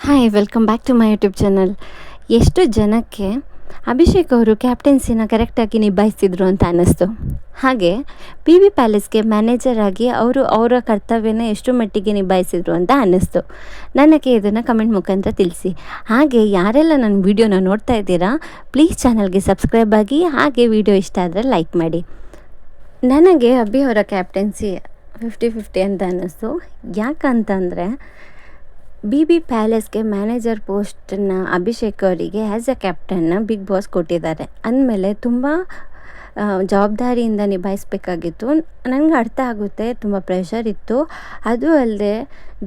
Hi welcome back to my YouTube channel. ಎಷ್ಟು ಜನಕ್ಕೆ ಅಭಿಷೇಕ್ ಅವರು ಕ್ಯಾಪ್ಟನ್ಸಿನ ಕರೆಕ್ಟಾಗಿ ನಿಭಾಯಿಸ್ತಿದ್ರು ಅಂತ ಅನ್ನಿಸ್ತು. ಹಾಗೆ ಪಿ ವಿ ಪ್ಯಾಲೇಸ್ಗೆ ಮ್ಯಾನೇಜರ್ ಆಗಿ ಅವರ ಕರ್ತವ್ಯನ ಎಷ್ಟು ಮಟ್ಟಿಗೆ ನಿಭಾಯಿಸಿದ್ರು ಅಂತ ಅನ್ನಿಸ್ತು. ನನಗೆ ಇದನ್ನು ಕಮೆಂಟ್ ಮುಖಾಂತರ ತಿಳಿಸಿ. ಹಾಗೆ ಯಾರೆಲ್ಲ ನನ್ನ ವೀಡಿಯೋನ ನೋಡ್ತಾ ಇದ್ದೀರಾ, ಪ್ಲೀಸ್ ಚಾನಲ್ಗೆ ಸಬ್ಸ್ಕ್ರೈಬ್ ಆಗಿ, ಹಾಗೆ ವಿಡಿಯೋ ಇಷ್ಟ ಆದರೆ ಲೈಕ್ ಮಾಡಿ. ನನಗೆ ಅಭಿ ಅವರ ಕ್ಯಾಪ್ಟನ್ಸಿ 50-50 ಅಂತ ಅನ್ನಿಸ್ತು. ಯಾಕಂತಂದರೆ ಬಿ ಪ್ಯಾಲೇಸ್ಗೆ ಮ್ಯಾನೇಜರ್ ಪೋಸ್ಟನ್ನು ಅಭಿಷೇಕ್ ಅವರಿಗೆ ಆ್ಯಸ್ ಎ ಕ್ಯಾಪ್ಟನ್ನ ಬಿಗ್ ಬಾಸ್ ಕೊಟ್ಟಿದ್ದಾರೆ ಅಂದಮೇಲೆ ತುಂಬ ಜವಾಬ್ದಾರಿಯಿಂದ ನಿಭಾಯಿಸಬೇಕಾಗಿತ್ತು. ನನಗೆ ಅರ್ಥ ಆಗುತ್ತೆ, ತುಂಬ ಪ್ರೆಷರ್ ಇತ್ತು. ಅದು ಅಲ್ಲದೆ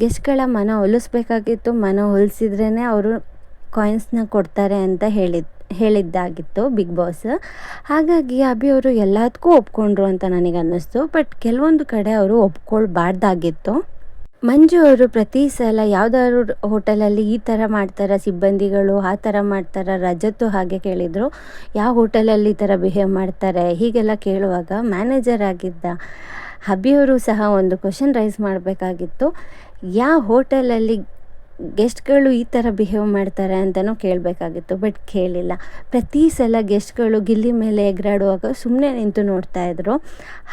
ಗೆಸ್ಟ್ಗಳ ಮನ ಒಲಿಸ್ಬೇಕಾಗಿತ್ತು. ಮನ ಒಲಿಸಿದ್ರೇ ಅವರು ಕಾಯಿನ್ಸ್ನ ಕೊಡ್ತಾರೆ ಅಂತ ಹೇಳಿದ್ದಾಗಿತ್ತು ಬಿಗ್ ಬಾಸ್. ಹಾಗಾಗಿ ಅಭಿ ಅವರು ಎಲ್ಲದಕ್ಕೂ ಒಪ್ಕೊಂಡ್ರು ಅಂತ ನನಗೆ ಅನ್ನಿಸ್ತು. ಬಟ್ ಕೆಲವೊಂದು ಕಡೆ ಅವರು ಒಪ್ಕೊಳ್ಬಾರ್ದಾಗಿತ್ತು. ಮಂಜು ಅವರು ಪ್ರತಿ ಸಲ ಯಾವುದಾದ್ರು ಹೋಟೆಲಲ್ಲಿ ಈ ಥರ ಮಾಡ್ತಾರೆ ಸಿಬ್ಬಂದಿಗಳು, ಆ ಥರ ಮಾಡ್ತಾರೆ, ರಜತ್ತು ಹಾಗೆ ಕೇಳಿದರು, ಯಾವ ಹೋಟೆಲಲ್ಲಿ ಈ ಥರ ಬಿಹೇವ್ ಮಾಡ್ತಾರೆ ಹೀಗೆಲ್ಲ ಕೇಳುವಾಗ ಮ್ಯಾನೇಜರ್ ಆಗಿದ್ದ ಅಭಿಯವರು ಸಹ ಒಂದು ಕ್ವಶನ್ ರೈಸ್ ಮಾಡಬೇಕಾಗಿತ್ತು. ಯಾವ ಹೋಟೆಲಲ್ಲಿ ಗೆಸ್ಟ್ಗಳು ಈ ಥರ ಬಿಹೇವ್ ಮಾಡ್ತಾರೆ ಅಂತಲೂ ಕೇಳಬೇಕಾಗಿತ್ತು. ಬಟ್ ಕೇಳಿಲ್ಲ. ಪ್ರತಿ ಸಲ ಗೆಸ್ಟ್ಗಳು ಗಿಲ್ಲಿ ಮೇಲೆ ಎಗರಾಡುವಾಗ ಸುಮ್ಮನೆ ನಿಂತು ನೋಡ್ತಾಯಿದ್ರು.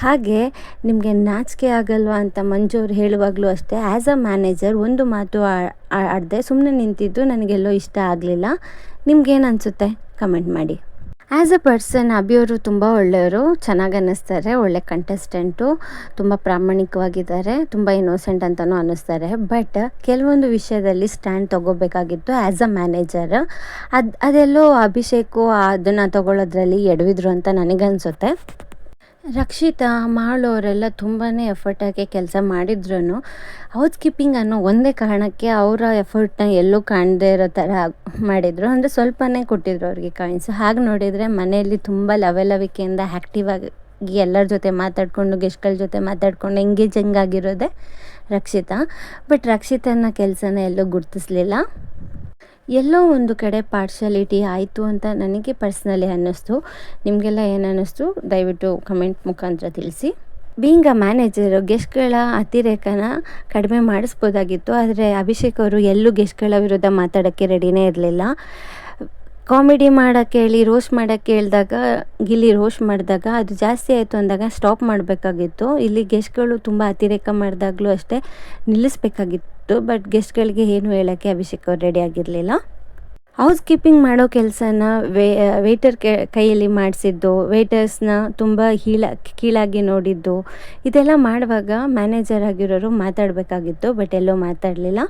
ಹಾಗೆ ನಿಮಗೆ ನಾಚಿಕೆ ಆಗಲ್ವಾ ಅಂತ ಮಂಜು ಅವ್ರು ಹೇಳುವಾಗಲೂ ಅಷ್ಟೇ, ಆ್ಯಸ್ ಅ ಮ್ಯಾನೇಜರ್ ಒಂದು ಮಾತು ಆಡದೆ ಸುಮ್ಮನೆ ನಿಂತಿದ್ದು ನನಗೆಲ್ಲೋ ಇಷ್ಟ ಆಗಲಿಲ್ಲ. ನಿಮ್ಗೇನು ಅನಿಸುತ್ತೆ ಕಮೆಂಟ್ ಮಾಡಿ. ಆ್ಯಸ್ ಅ ಪರ್ಸನ್ ಅಭಿಯವರು ತುಂಬ ಒಳ್ಳೆಯವರು, ಚೆನ್ನಾಗಿ ಅನ್ನಿಸ್ತಾರೆ, ಒಳ್ಳೆ ಕಂಟೆಸ್ಟೆಂಟು, ತುಂಬ ಪ್ರಾಮಾಣಿಕವಾಗಿದ್ದಾರೆ, ತುಂಬ ಇನ್ನೋಸೆಂಟ್ ಅಂತಲೂ ಅನ್ನಿಸ್ತಾರೆ. ಬಟ್ ಕೆಲವೊಂದು ವಿಷಯದಲ್ಲಿ stand ತೊಗೋಬೇಕಾಗಿತ್ತು as a manager. ಅದೆಲ್ಲೋ Abhishek ಅದನ್ನು ತೊಗೊಳ್ಳೋದ್ರಲ್ಲಿ ಎಡವಿದ್ರು ಅಂತ ನನಗನ್ಸುತ್ತೆ. ರಕ್ಷಿತಾ, ಮಾಳು ಅವರೆಲ್ಲ ತುಂಬಾ ಎಫರ್ಟಾಗಿ ಕೆಲಸ ಮಾಡಿದ್ರು ಹೌಸ್ ಕೀಪಿಂಗ್ ಅನ್ನೋ ಒಂದೇ ಕಾರಣಕ್ಕೆ ಅವರ ಎಫರ್ಟ್ನ ಎಲ್ಲೂ ಕಾಣದೇ ಇರೋ ಥರ ಮಾಡಿದರು. ಅಂದರೆ ಸ್ವಲ್ಪನೇ ಕೊಟ್ಟಿದ್ರು ಅವ್ರಿಗೆ ಕಾಯಿನ್ಸ್. ಹಾಗೆ ನೋಡಿದರೆ ಮನೆಯಲ್ಲಿ ತುಂಬ ಲವಲವಿಕೆಯಿಂದ ಆ್ಯಕ್ಟಿವ್ ಆಗಿ ಎಲ್ಲರ ಜೊತೆ ಮಾತಾಡಿಕೊಂಡು, ಗೆಸ್ಟ್ಗಳ ಜೊತೆ ಮಾತಾಡಿಕೊಂಡು ಎಂಗೇಜಿಂಗ್ ಆಗಿರೋದೇ ರಕ್ಷಿತಾ. ಬಟ್ ರಕ್ಷಿತನ ಕೆಲಸನ ಎಲ್ಲೂ ಗುರ್ತಿಸಲಿಲ್ಲ. ಎಲ್ಲೋ ಒಂದು ಕಡೆ ಪಾರ್ಶಾಲಿಟಿ ಆಯಿತು ಅಂತ ನನಗೆ ಪರ್ಸ್ನಲಿ ಅನ್ನಿಸ್ತು. ನಿಮಗೆಲ್ಲ ಏನು ಅನ್ನಿಸ್ತು ದಯವಿಟ್ಟು ಕಮೆಂಟ್ ಮುಖಾಂತರ ತಿಳಿಸಿ. ಬೀಯಿಂಗ್ ಅ ಮ್ಯಾನೇಜರು ಗೆಸ್ಟ್ಗಳ ಅತಿರೇಕನ ಕಡಿಮೆ ಮಾಡಿಸ್ಬೋದಾಗಿತ್ತು. ಆದರೆ ಅಭಿಷೇಕ್ ಅವರು ಎಲ್ಲೂ ಗೆಸ್ಟ್ಗಳ ವಿರುದ್ಧ ಮಾತಾಡೋಕ್ಕೆ ರೆಡಿನೇ ಇರಲಿಲ್ಲ. ಕಾಮಿಡಿ ಮಾಡೋಕ್ಕೆ ಹೇಳಿ ರೋಸ್ಟ್ ಮಾಡೋಕ್ಕೆ ಹೇಳಿದಾಗ, ಗಿಲ್ಲಿ ರೋಸ್ಟ್ ಮಾಡಿದಾಗ ಅದು ಜಾಸ್ತಿ ಆಯಿತು ಅಂದಾಗ ಸ್ಟಾಪ್ ಮಾಡಬೇಕಾಗಿತ್ತು. ಇಲ್ಲಿ ಗೆಸ್ಟ್ಗಳು ತುಂಬ ಅತಿರೇಕ ಮಾಡಿದಾಗಲೂ ಅಷ್ಟೇ ನಿಲ್ಲಿಸಬೇಕಾಗಿತ್ತು. ಬಟ್ ಗೆಸ್ಟ್ಗಳಿಗೆ ಏನು ಹೇಳೋಕ್ಕೆ ಅಭಿಷೇಕ್ ಅವ್ರು ರೆಡಿ ಆಗಿರಲಿಲ್ಲ. ಹೌಸ್ ಕೀಪಿಂಗ್ ಮಾಡೋ ಕೆಲಸನ ವೇಟರ್ ಕೈಯಲ್ಲಿ ಮಾಡಿಸಿದ್ದು, ವೇಟರ್ಸ್ನ ತುಂಬ ಕೀಳಾಗಿ ನೋಡಿದ್ದು, ಇದೆಲ್ಲ ಮಾಡುವಾಗ ಮ್ಯಾನೇಜರ್ ಆಗಿರೋರು ಮಾತಾಡಬೇಕಾಗಿತ್ತು. ಬಟ್ ಎಲ್ಲೋ ಮಾತಾಡಲಿಲ್ಲ.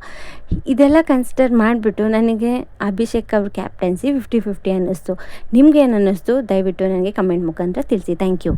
ಇದೆಲ್ಲ ಕನ್ಸಿಡರ್ ಮಾಡಿಬಿಟ್ಟು ನನಗೆ ಅಭಿಷೇಕ್ ಅವ್ರ ಕ್ಯಾಪ್ಟನ್ಸಿ 50-50 ಅನ್ನಿಸ್ತು. ನಿಮ್ಗೇನು ಅನ್ನಿಸ್ತು ದಯವಿಟ್ಟು ನನಗೆ ಕಮೆಂಟ್ ಮುಖಾಂತರ ತಿಳಿಸಿ. Thank you.